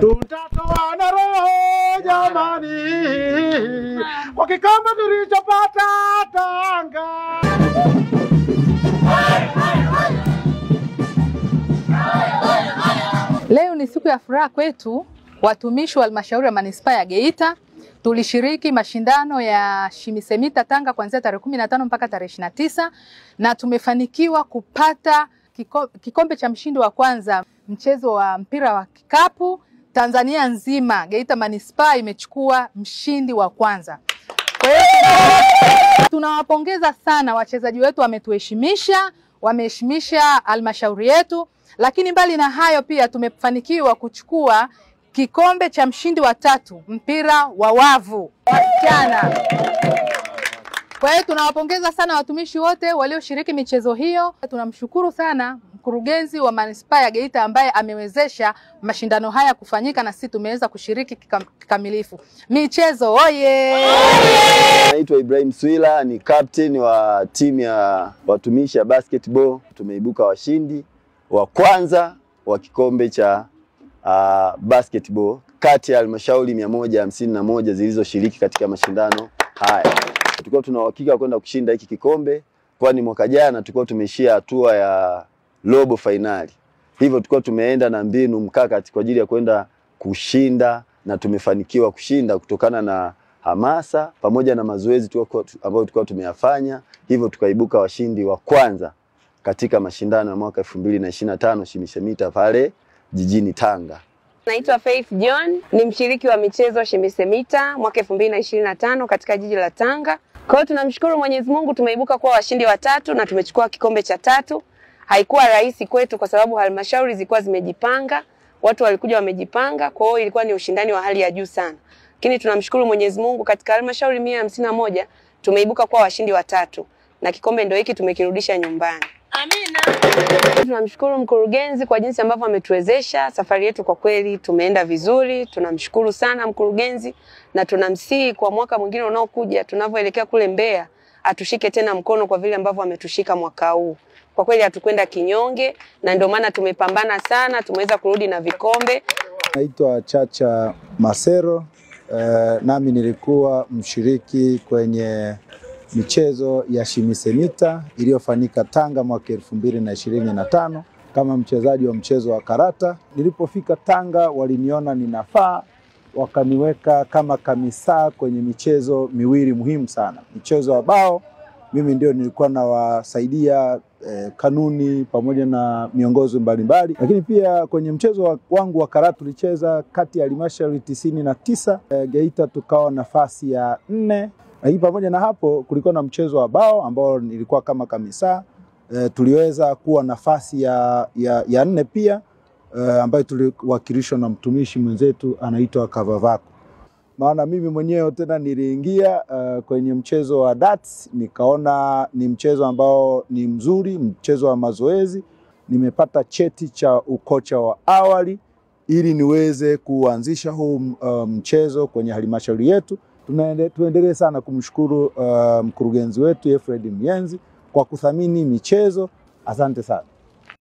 Tutatoana roho jamani, kwa kikombe tulichopata Tanga. Leo ni siku ya furaha kwetu watumishi wa halmashauri ya manispaa ya Geita. Tulishiriki mashindano ya Shimisemita Tanga kuanzia tarehe 15 mpaka tarehe 29 na tumefanikiwa kupata kikombe cha mshindi wa kwanza mchezo wa mpira wa kikapu Tanzania nzima. Geita manispaa imechukua mshindi wa kwanza. Kwa hiyo tunawapongeza sana wachezaji wetu, wameheshimisha halmashauri yetu. Lakini mbali na hayo pia tumefanikiwa kuchukua kikombe cha mshindi wa tatu mpira wa wavu wasichana. Kwa hiyo tunawapongeza sana watumishi wote walioshiriki michezo hiyo. Tunamshukuru sana mkurugenzi wa manispaa ya Geita ambaye amewezesha mashindano haya kufanyika na sisi tumeweza kushiriki kikamilifu. Michezo oye! Naitwa Ibrahim Swila, ni captain wa timu ya watumishi ya basketball. Tumeibuka washindi wa kwanza wa kikombe cha basketball kati ya halmashauri 151 zilizoshiriki katika mashindano haya. Tulikuwa tuna uhakika kwenda kushinda hiki kikombe, kwani mwaka jana tulikuwa tumeishia hatua ya robo finali. Hivyo tulikuwa tumeenda na mbinu mkakati kwa ajili ya kwenda kushinda, na tumefanikiwa kushinda kutokana na hamasa pamoja na mazoezi ambayo tulikuwa tumeyafanya. Hivyo tukaibuka washindi wa kwanza katika mashindano ya mwaka 2025 Shimisemita pale jijini Tanga. Naitwa Faith John, ni mshiriki wa michezo Shimisemita mwaka 2025 katika jiji la Tanga. Kwa hiyo tunamshukuru Mwenyezi Mungu, tumeibuka kuwa washindi wa tatu na tumechukua kikombe cha tatu. Haikuwa rahisi kwetu kwa sababu halmashauri zilikuwa zimejipanga, watu walikuja wamejipanga, kwa hiyo ilikuwa ni ushindani wa hali ya juu sana. Lakini tunamshukuru Mwenyezi Mungu, katika halmashauri 151 tumeibuka kuwa washindi wa tatu na kikombe ndio hiki tumekirudisha nyumbani. Amina. Tunamshukuru mkurugenzi kwa jinsi ambavyo ametuwezesha. Safari yetu kwa kweli tumeenda vizuri. Tunamshukuru sana mkurugenzi na tunamsihi kwa mwaka mwingine unaokuja tunavyoelekea kule Mbeya atushike tena mkono kwa vile ambavyo ametushika mwaka huu. Kwa kweli hatukwenda kinyonge na ndio maana tumepambana sana, tumeweza kurudi na vikombe. Naitwa Chacha Masero, nami nilikuwa mshiriki kwenye michezo ya Shimisemita iliyofanyika Tanga mwaka 2025 kama mchezaji wa mchezo wa karata. Nilipofika Tanga waliniona ninafaa, wakaniweka kama kamisa kwenye michezo miwili muhimu sana. Mchezo wa bao, mimi ndio nilikuwa nawasaidia kanuni pamoja na miongozo mbalimbali. Lakini pia kwenye mchezo wangu wa karata tulicheza kati ya halmashauri 99, Geita tukawa nafasi ya 4. Lakini pamoja na hapo kulikuwa na mchezo wa bao ambao nilikuwa kama kamisa, tuliweza kuwa nafasi ya 4 pia, ambayo tuliwakilishwa na mtumishi mwenzetu anaitwa Kavavako. Maana mimi mwenyewe tena niliingia kwenye mchezo wa darts, nikaona ni mchezo ambao ni mzuri, mchezo wa mazoezi. Nimepata cheti cha ukocha wa awali ili niweze kuanzisha huu mchezo kwenye halmashauri yetu. Tuendelee sana kumshukuru mkurugenzi wetu Efred Mienzi kwa kuthamini michezo. Asante sana.